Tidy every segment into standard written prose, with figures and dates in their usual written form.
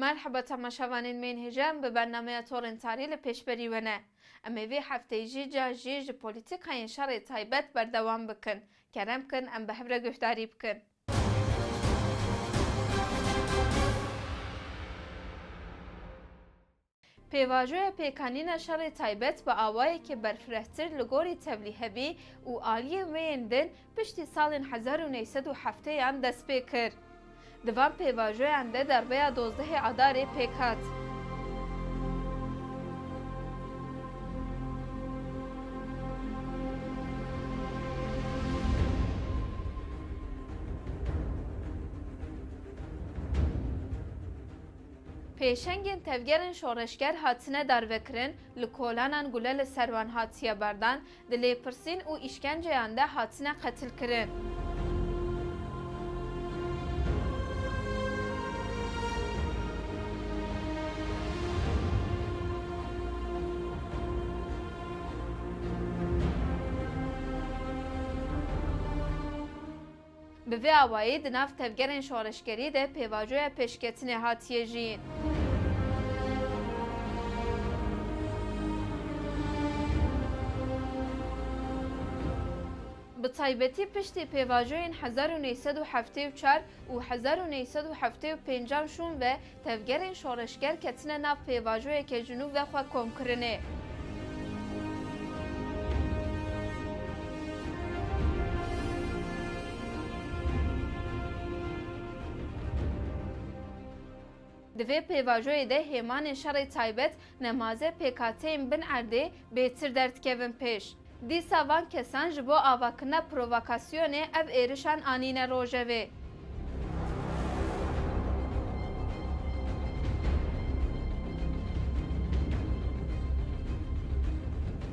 مرحبا تماشاوانین من هجام به برنامه تورنتاری لپیشبری ونه. اما وی هفته جی پولیتیک های شر تایبت بردوام بکن. کرم کن ام به هفره گفتاری بکن. پیواژوی پیکانین شر تایبت با آوایی که برفرهتر لگوری تبلیه بی و آلیه ویندن پشتی سال 1907 یان دست بکر. دوام پیواژوی انده در بیا 12 آدار پیکات. پیشنگین تفگرن شورشگر هاتنه در وکرن لکولانان گلل سروان هاتیه بردن دلی پرسین و اشکنجه انده هاتنه قتل کرن. به وی آوایی دناف تفگرن شورشگری ده پیواژوی پیشکتین هاتیه جین. به تایبتی پشتی پیواژوین 1974 و 1975 شون و تفگرن شورشگر کتین ناف پیواژوی که جنوب و خواه کم کرنه. دوی پیواژوی ده همان شر تایبت نمازه پیکاتین بن عرده بهتر درد کهون پیش. دیسا وان کسان جبو آواکنا پرووکاسیونه او ایرشان آنین روژوه.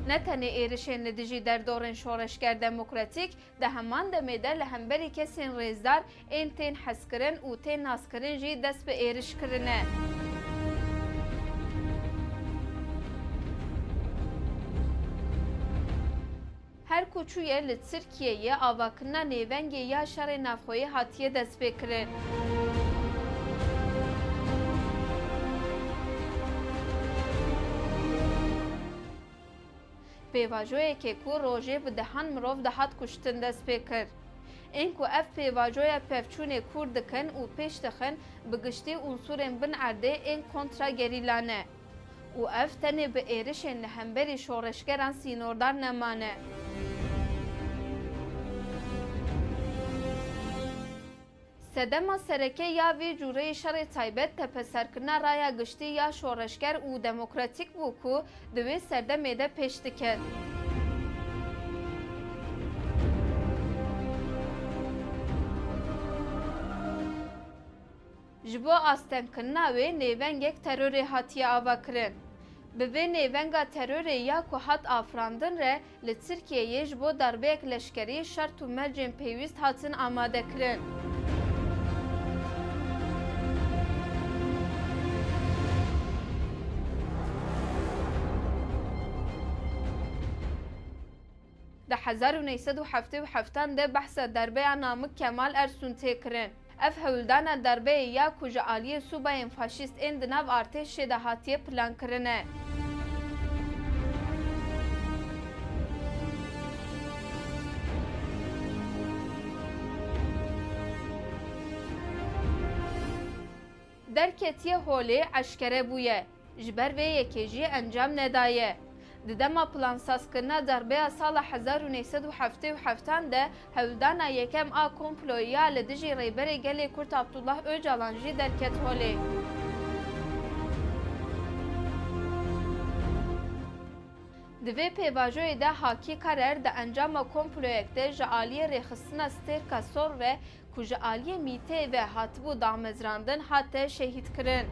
نتنه ایرشین لدیجی در دورن شورشگر دموکراتیک ده همان دمیده لهمبری کسین ریزدار این تین حس کرن و تین ناس کرن جی دست به ایرش کرنه. هر کوچویه لترکیه آواکنا نیونگی یا شر نفخوی هاتیه دست بکرن. پیواژوی که کو روژه به دهان مروف دهات کشتن دست بکر. این کو اف پیواژوی پفچون کورد کن و پیش دخن بگشتی انصورن بن عرده این کنترا گریلانه. و اف تنه به ایرشن لهمبری شورشگران سینوردار نمانه. سدما سرکه یا وی جوره شر تایبت تپسرکنا رایا گشتی یا شورشگر و دموکراتیک بوکو دوی سردمه ده پیشت کرد. جبو آستن کناوی نیونگ یک ترور هاتی آوا کرن. به وی نیونگا ترور یا که هات آفراندن ره لترکیه جبو دربه یک لشکری شرط و مرجن پیویست هاتن آماده کرن. ده 1977 ده بحث دربه نامک کمال ارسون تکرن. اف هولدان دربه یا کجا آلیه صوباین فاشیست این دناو ارتش ده هاتیه پلان کرنه. درکتیه هولی عشکره بویه. جبر و یکیجی انجام ندایه. ددما پلانساز کرنا دربه سال 1977 ده هولدانا یکم آ کمپلویا لدیجی ریبری گلی کرد عبدالله اوجالان جی درکت هولی. دوی پیواژوی ده حاکی قرار ده انجام کمپلویک ده جعالی ریخستنا سترکا سور و کجعالی میته و هاتبو دامزراندن حتی شهید کرن.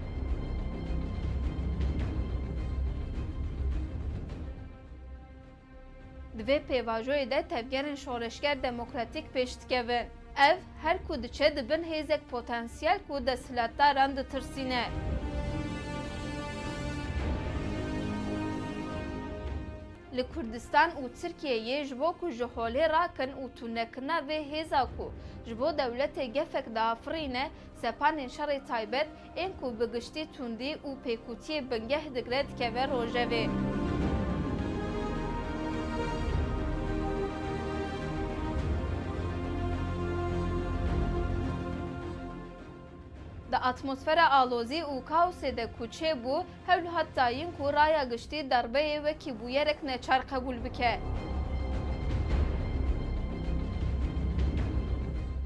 دوی پیواژوی ده تفگرن شورشگر دموکراتیک پیشتکوین. اف هر کود چه دبن هیزک پوتانسیل کود سلاتا راند ترسینه. li Kurdistan û Tirkiyeyê ji bo ku ji holê rakin û tûnekirina vê hêza ku ji bo dewletê gefek diafirîne sepanên şerê taybet ên ku bi giştî tundî û pêkûtiyê bingeh digre dikeve rojevê. Di atmosfera alozî û kaosê de ku çêbû hewl hat dayîn ku raya giştî derbeyê wekî bûyerek neçar qebûl bike.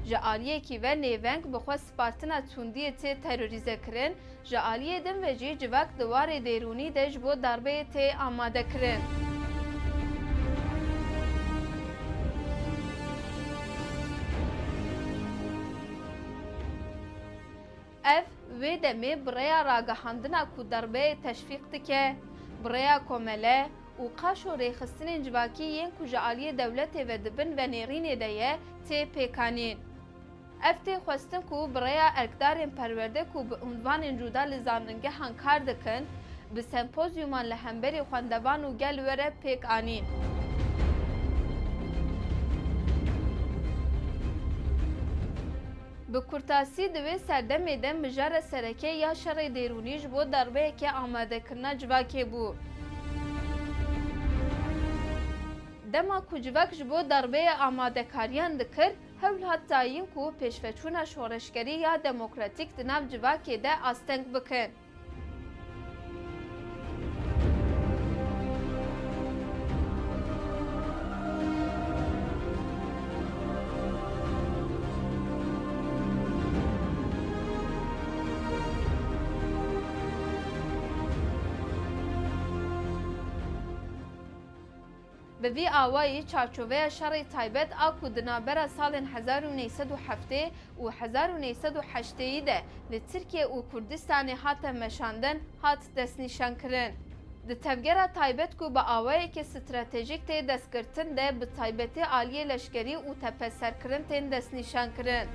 Ji aliyekî ve nêveng bi xwe spartina tundiyê tê terorîzekirin, ji aliyê din ve jî civak di warê dêrûnî de ji bo darbeyê tê amadekirin. Ev wê demê birêya ragihandina ku derbeyê teşvîq dike, birêya komele û qaş û rêxistinên civakî yên ku ji aliyê dewletê ve dibin venêrînê de ye tê pêkanîn. Ev tê xwestin ku birêya erkdarên perwerde ku bi unvanên cuda li zanîngehan kar dikin, bi sempozyuman li hemberî xwendevan û gel were pêk anîn. Bi kurtasî di wê serdemê de mijara serekê ya şerê dêrûnî ji bo derbeyekê amadekirina civakê bû. Dema ku civak ji bo derbeyê amadekariyan dikir, hewl hat dayîn ku pêşveçûna şoreşgerî ya demokratîk di nav civakê de asteng bikin. Bi vî awayî çarçoveya şerê taybet a ku di navbera salên 1907 û 1908 de li Tirkiye û Kurdistanê hate meşandin hat destnîşankirin. Di tevgera taybet ku bi awayekî stratejîk tê destgirtin de bi taybetî aliyê leşkerî û tepeserkirin tên destnîşankirin.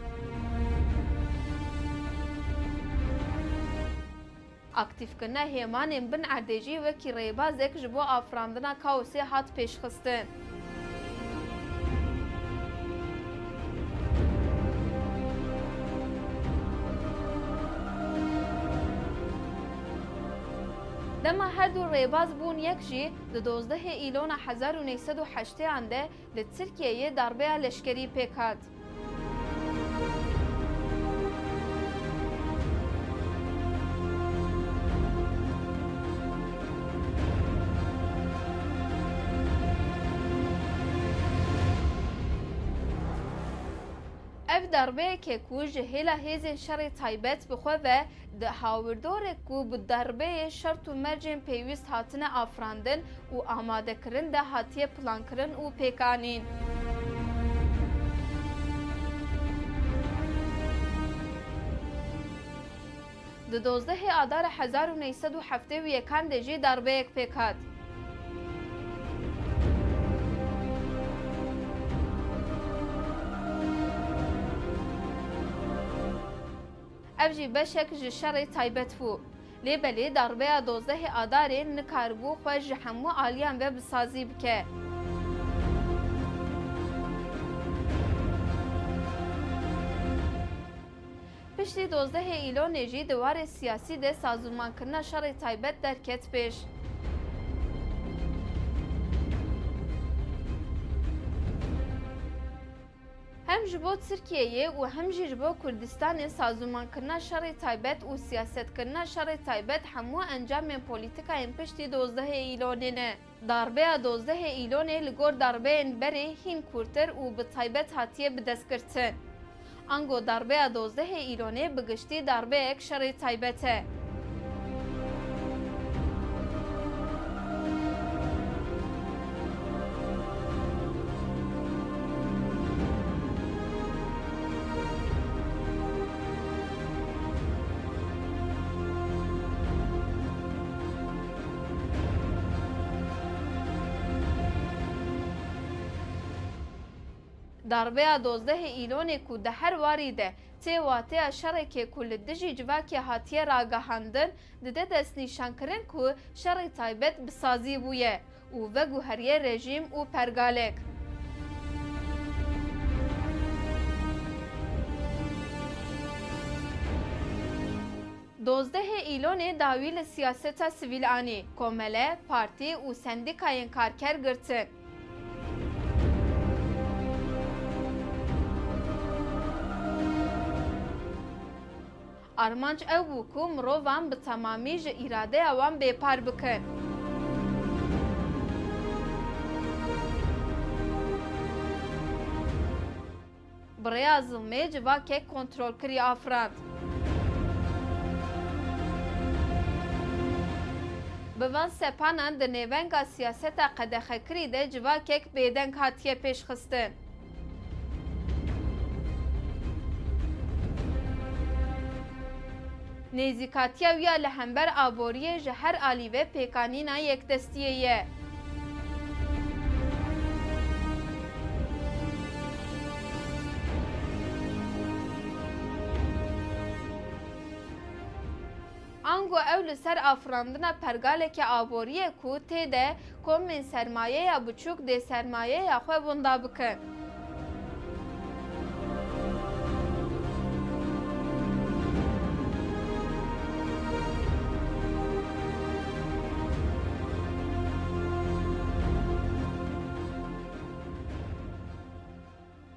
Aktifkirina hêmanên bin erdê jî wekî rêbazek ji bo afirandina kaosê hat pêşxistin. Dema her du rêbaz bûn yek jî di 12 îlona 1908 de li Tirkiyeyê darbeya leşkerî pêk hat. Ev darbeyekê ku ji hêla hêzên şerê taybet bixwe ve di hawirdorek ku bi derbeyê şert û mercên pêwîst hatine afirandin û amadekirin de hatiye plankirin û pêkanîn. Di 12 Adara 1971 de jî darbeyek pêk hat. Ev jî beşek ji şerê taybet bû. Lêbelê darbeya 12 Adarê nikaribû xwe ji hemû aliyan ve bisazî bike. Piştî 12 îlonê jî di warê siyasî de sazûmankirina şerê taybet derket pêş. Hem ji bo Tirkiyeyê û hem jî ji bo Kurdistanê sazûmankirina şerê taybet û siyasetkirina şerê taybet hemû encamên polîtikayên piştî 12 îlonê ne. Darbeya 12 îlonê li gor darbeyên berê hîn kûrtir û bi taybet hatiye bidestgirtin. Ango darbeya 12 îlonê bi giştî darbeyek şerê taybet e. Darbeya 12 îlonê ku di her warî de tê wateya şerekê ku li dijî civakê hatiye ragihandin dide destnîşankirin ku şerê taybet bisazî bûye û veguheriye rejîm û pergalek. Dozdehê îlonê dawî li siyaseta sivîlanî, komele, partî û sendîkayên karker girtin. Armanc ew bû ku mirovan bi temamî ji îradeya wan bêpar bikin. Birêya zilmê civakek kontrolkirî afirand. Bi van sepanan di nêvenga siyaseta qedexekirî de civakek bêdeng hatiye pêşxistin. Nêzîkatiya wî ya li hember aboriyê ji her alî ve pêkanîna yekdestiyê ye. Ango ew li ser afirandina pergaleke aboriyê ku tê de komên sermayeya biçûk dê sermayeya xwe wenda bikin.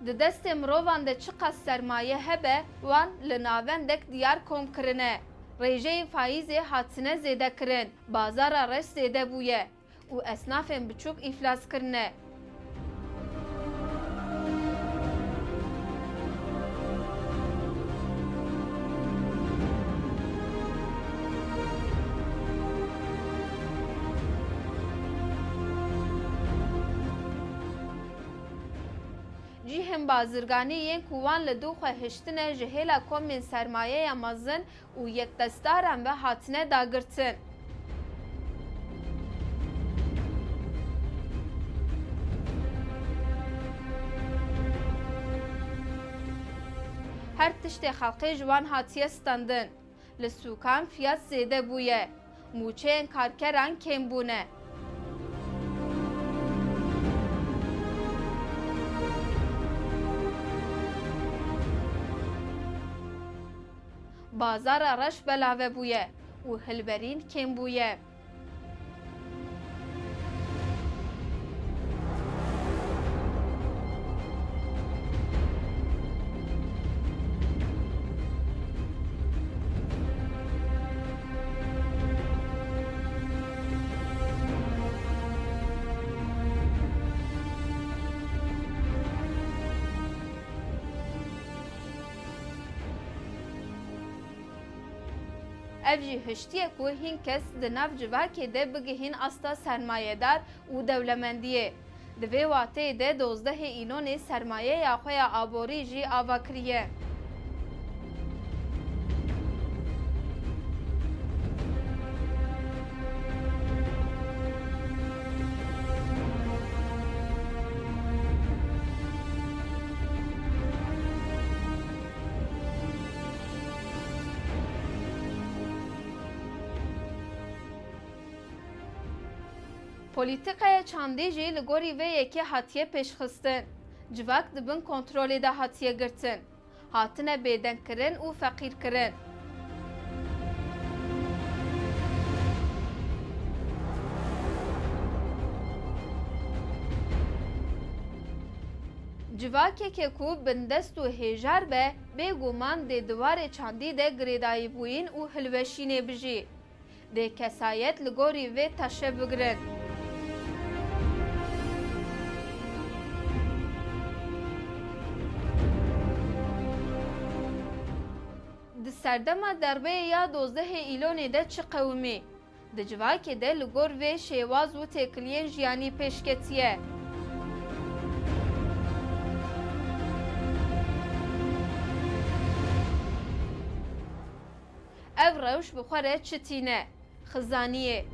Di destê mirovan de çi qas sermaye hebe, wan li navendek diyar komkirine. Rêjeyên faîzê hatine zêdekirin, bazara reş zêde bûye û esnafên biçûk îflas kirine. Cihên bazirganî yên ku wan li dû xwe hiştine ji hêla komên sermayeya mezin û yekdestdaran ve hatine dagirtin. Her tiştê xelkê ji wan hatiye standin. Li sûkan fiyat zêde bûye. Mûçeyên karkeran kêm bûne. Bazara reş belave bûye û hilberîn kêm bûye. Ev jî hiştiye ku hîn kes di nav civakê de bigihîn asta sermayedar û dewlemendiyê. Di vê wateyê de dozdehê îlonê sermayeya xwe ya aborî jî ava kiriye. Polîtikaya çandê jî li gorî vê yekê hatiye pêşxistin. Civak dibin kontrolê de hatiye girtin. Hatine bêdengkirin û feqîrkirin. Civakeke ku bindest û hêjar be, bêguman dê diwarê çandî de girêdayîbûyîn û hilweşînê bijî. Dê kesayet li gorî vê teşe bigirin. Di serdema derbeyê ya dozdehê îlonê de çi qewimî? Di civakê de li gor vê şêwaz û têkiliyên jiyanî pêşketiye. Ev rewş bi xwe re çi tîne? Xizaniyê.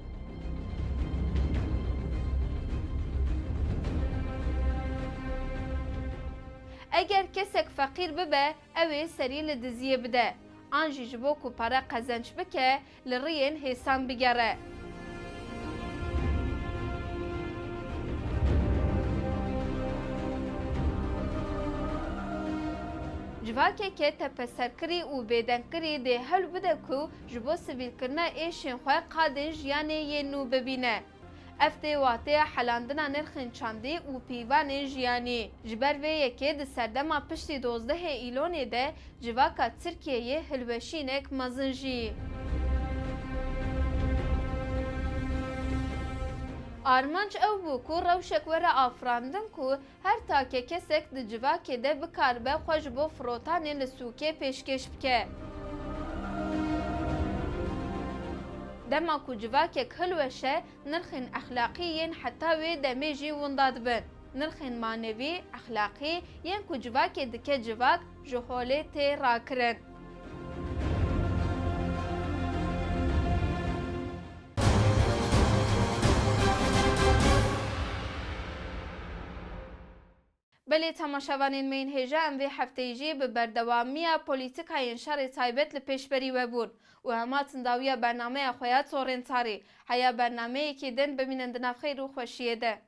Eger kesek feqîr bibe, ew ê serî li diziyê bide. An jî ji bo ku pere qezenç bike, li riyên hêsan bigere. Civakeke tepeserkirî û bêdengkirî dê hewl bide ku ji bo sivîlkirina êşên xwe qadên jiyanê yên nû bibîne. Ev tê wateya helandina nirxên çandî û pîvanên jiyanî. Ji ber vê yekê di serdema piştî 12 îlonê de civaka Tirkiyeyê hilweşînek mezin jî. Armanc ew bû ku rewşek were afirandin ku her take kesek di civakê de bikaribe xwe ji bo firotanên li sûkê pêşkêş bike. Dema ku civakek hilweşe, nirxên exlaqî yên heta wê demê jî winda dibin. Nirxên manevî, exlaqî yên ku civakê dike civak ji holê tê rakirin. Belê temaşevanên me yên hêja em vê hefteyê jî bi berdewamiya polîtîkayên şerê taybet li pêşberî we bûn û em hatin dawiya bernameya xwe ya Torrent Tarî. Heya bernameyekê din bimînin di navxeyr û xweşiyê de.